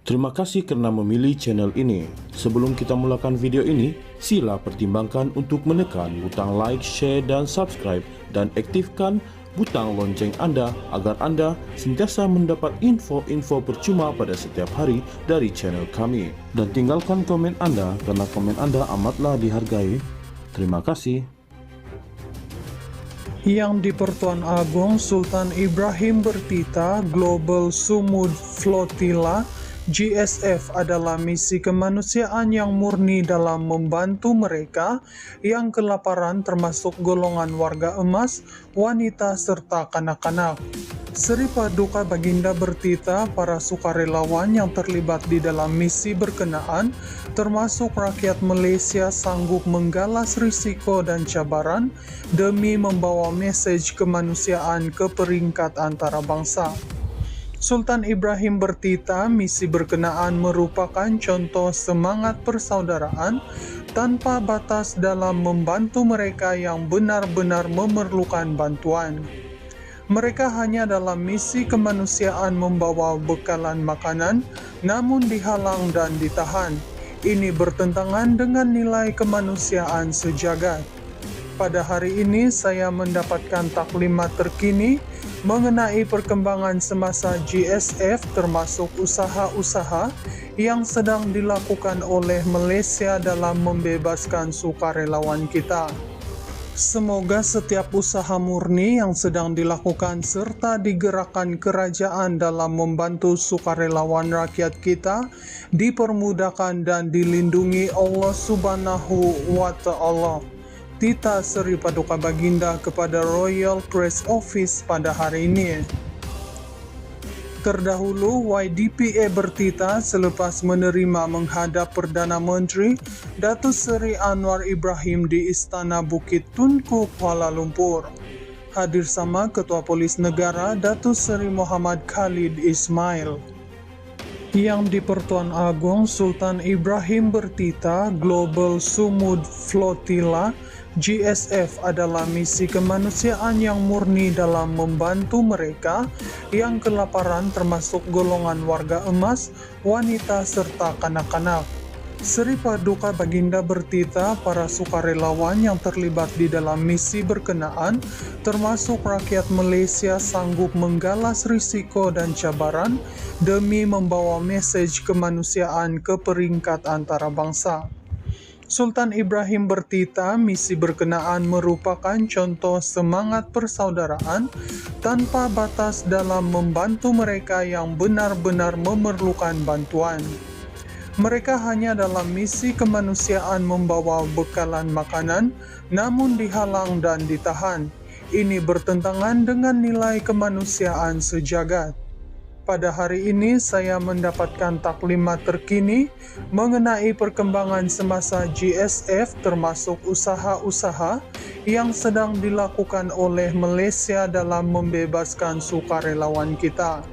Terima kasih karena memilih channel ini. Sebelum kita mulakan video ini, sila pertimbangkan untuk menekan butang like, share, dan subscribe, dan aktifkan butang lonceng Anda agar Anda sentiasa mendapat info-info percuma pada setiap hari dari channel kami. Dan tinggalkan komen Anda karena komen Anda amatlah dihargai. Terima kasih. Yang di Pertuan Agung Sultan Ibrahim Bertita Global Sumud Flotilla GSF adalah misi kemanusiaan yang murni dalam membantu mereka yang kelaparan termasuk golongan warga emas, wanita serta kanak-kanak. Seri Paduka Baginda Bertita para sukarelawan yang terlibat di dalam misi berkenaan termasuk rakyat Malaysia sanggup menggalas risiko dan cabaran demi membawa mesej kemanusiaan ke peringkat antarabangsa. Sultan Ibrahim Bertita misi berkenaan merupakan contoh semangat persaudaraan tanpa batas dalam membantu mereka yang benar-benar memerlukan bantuan. Mereka hanya dalam misi kemanusiaan membawa bekalan makanan, namun dihalang dan ditahan. Ini bertentangan dengan nilai kemanusiaan sejagat. Pada hari ini saya mendapatkan taklimat terkini mengenai perkembangan semasa GSF termasuk usaha-usaha yang sedang dilakukan oleh Malaysia dalam membebaskan sukarelawan kita. Semoga setiap usaha murni yang sedang dilakukan serta digerakkan kerajaan dalam membantu sukarelawan rakyat kita dipermudahkan dan dilindungi Allah Subhanahu wa Ta'ala. Tita Seri Paduka Baginda kepada Royal Press Office pada hari ini. Terdahulu, YDPA Bertita selepas menerima menghadap Perdana Menteri Datuk Seri Anwar Ibrahim di Istana Bukit Tunku, Kuala Lumpur. Hadir sama Ketua Polis Negara Datuk Seri Muhammad Khalid Ismail. Yang di Pertuan Agung Sultan Ibrahim Bertita Global Sumud Flotilla GSF adalah misi kemanusiaan yang murni dalam membantu mereka yang kelaparan termasuk golongan warga emas, wanita serta kanak-kanak. Seri Paduka Baginda Bertita para sukarelawan yang terlibat di dalam misi berkenaan termasuk rakyat Malaysia sanggup menggalas risiko dan cabaran demi membawa mesej kemanusiaan ke peringkat antarabangsa. Sultan Ibrahim Bertita misi berkenaan merupakan contoh semangat persaudaraan tanpa batas dalam membantu mereka yang benar-benar memerlukan bantuan. Mereka hanya dalam misi kemanusiaan membawa bekalan makanan, namun dihalang dan ditahan. Ini bertentangan dengan nilai kemanusiaan sejagat. Pada hari ini saya mendapatkan taklimat terkini mengenai perkembangan semasa GSF termasuk usaha-usaha yang sedang dilakukan oleh Malaysia dalam membebaskan sukarelawan kita.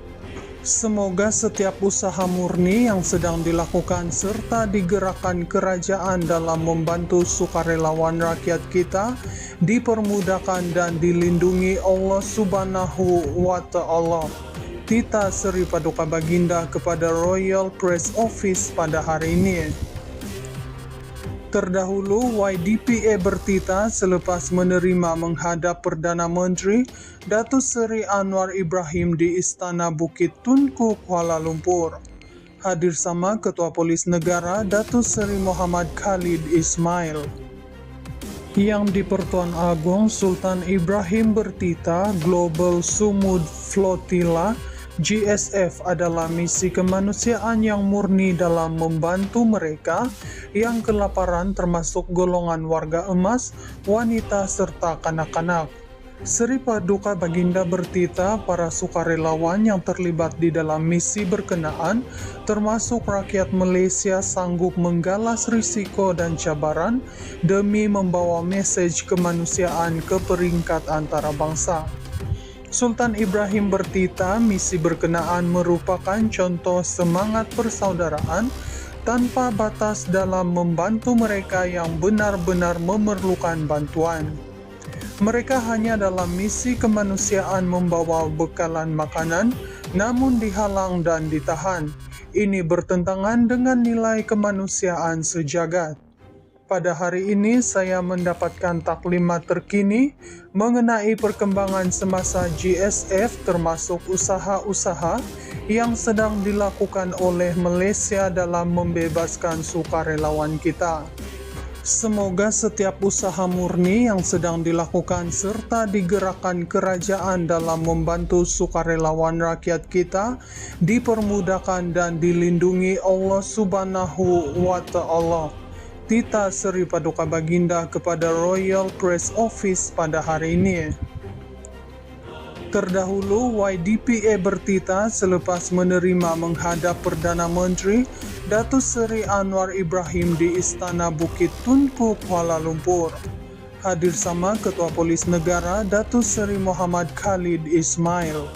Semoga setiap usaha murni yang sedang dilakukan serta digerakkan kerajaan dalam membantu sukarelawan rakyat kita dipermudahkan dan dilindungi Allah Subhanahu wa Ta'ala. Tita Seri Paduka Baginda kepada Royal Press Office pada hari ini. Terdahulu, YDPA Bertita selepas menerima menghadap Perdana Menteri Datuk Seri Anwar Ibrahim di Istana Bukit Tunku, Kuala Lumpur. Hadir sama Ketua Polis Negara Datuk Seri Muhammad Khalid Ismail. Yang di Pertuan Agung Sultan Ibrahim Bertita Global Sumud Flotilla GSF adalah misi kemanusiaan yang murni dalam membantu mereka yang kelaparan termasuk golongan warga emas, wanita serta kanak-kanak. Seri Paduka Baginda Bertita para sukarelawan yang terlibat di dalam misi berkenaan termasuk rakyat Malaysia sanggup menggalas risiko dan cabaran demi membawa mesej kemanusiaan ke peringkat antarabangsa. Sultan Ibrahim Bertita misi berkenaan merupakan contoh semangat persaudaraan tanpa batas dalam membantu mereka yang benar-benar memerlukan bantuan. Mereka hanya dalam misi kemanusiaan membawa bekalan makanan, namun dihalang dan ditahan. Ini bertentangan dengan nilai kemanusiaan sejagat. Pada hari ini saya mendapatkan taklimat terkini mengenai perkembangan semasa GSF termasuk usaha-usaha yang sedang dilakukan oleh Malaysia dalam membebaskan sukarelawan kita. Semoga setiap usaha murni yang sedang dilakukan serta digerakkan kerajaan dalam membantu sukarelawan rakyat kita dipermudahkan dan dilindungi Allah Subhanahu wa Ta'ala. Tita Seri Paduka Baginda kepada Royal Press Office pada hari ini. Terdahulu, YDPA bertita selepas menerima menghadap Perdana Menteri Datuk Seri Anwar Ibrahim di Istana Bukit Tunku, Kuala Lumpur. Hadir sama Ketua Polis Negara Datuk Seri Muhammad Khalid Ismail.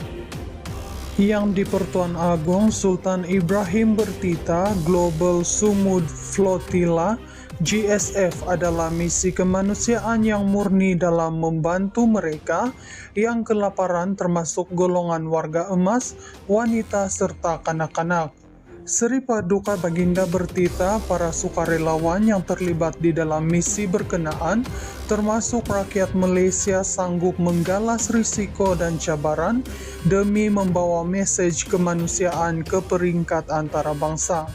Yang di Pertuan Agong Sultan Ibrahim bertita Global Sumud Flotilla GSF adalah misi kemanusiaan yang murni dalam membantu mereka yang kelaparan termasuk golongan warga emas, wanita serta kanak-kanak. Seri Paduka Baginda bertita para sukarelawan yang terlibat di dalam misi berkenaan termasuk rakyat Malaysia sanggup menggalas risiko dan cabaran demi membawa mesej kemanusiaan ke peringkat antarabangsa.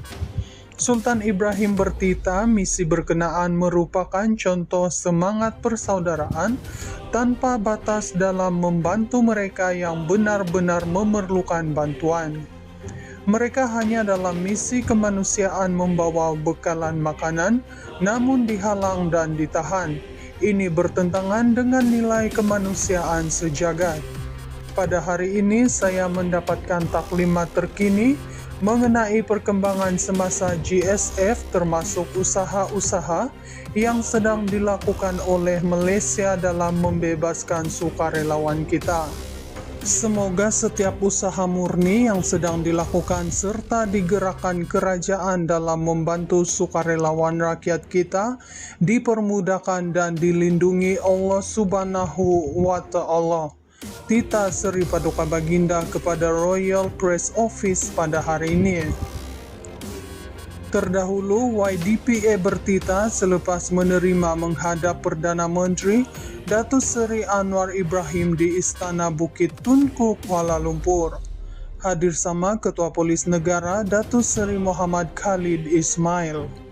Sultan Ibrahim bertita misi berkenaan merupakan contoh semangat persaudaraan tanpa batas dalam membantu mereka yang benar-benar memerlukan bantuan. Mereka hanya dalam misi kemanusiaan membawa bekalan makanan, namun dihalang dan ditahan. Ini bertentangan dengan nilai kemanusiaan sejagat. Pada hari ini saya mendapatkan taklimat terkini mengenai perkembangan semasa GSF termasuk usaha-usaha yang sedang dilakukan oleh Malaysia dalam membebaskan sukarelawan kita. Semoga setiap usaha murni yang sedang dilakukan serta digerakkan kerajaan dalam membantu sukarelawan rakyat kita dipermudahkan dan dilindungi Allah Subhanahu wa Ta'ala. Tita Seri Paduka Baginda kepada Royal Press Office pada hari ini. Terdahulu, YDPA bertita selepas menerima menghadap Perdana Menteri Datuk Seri Anwar Ibrahim di Istana Bukit Tunku, Kuala Lumpur. Hadir sama Ketua Polis Negara Datuk Seri Muhammad Khalid Ismail.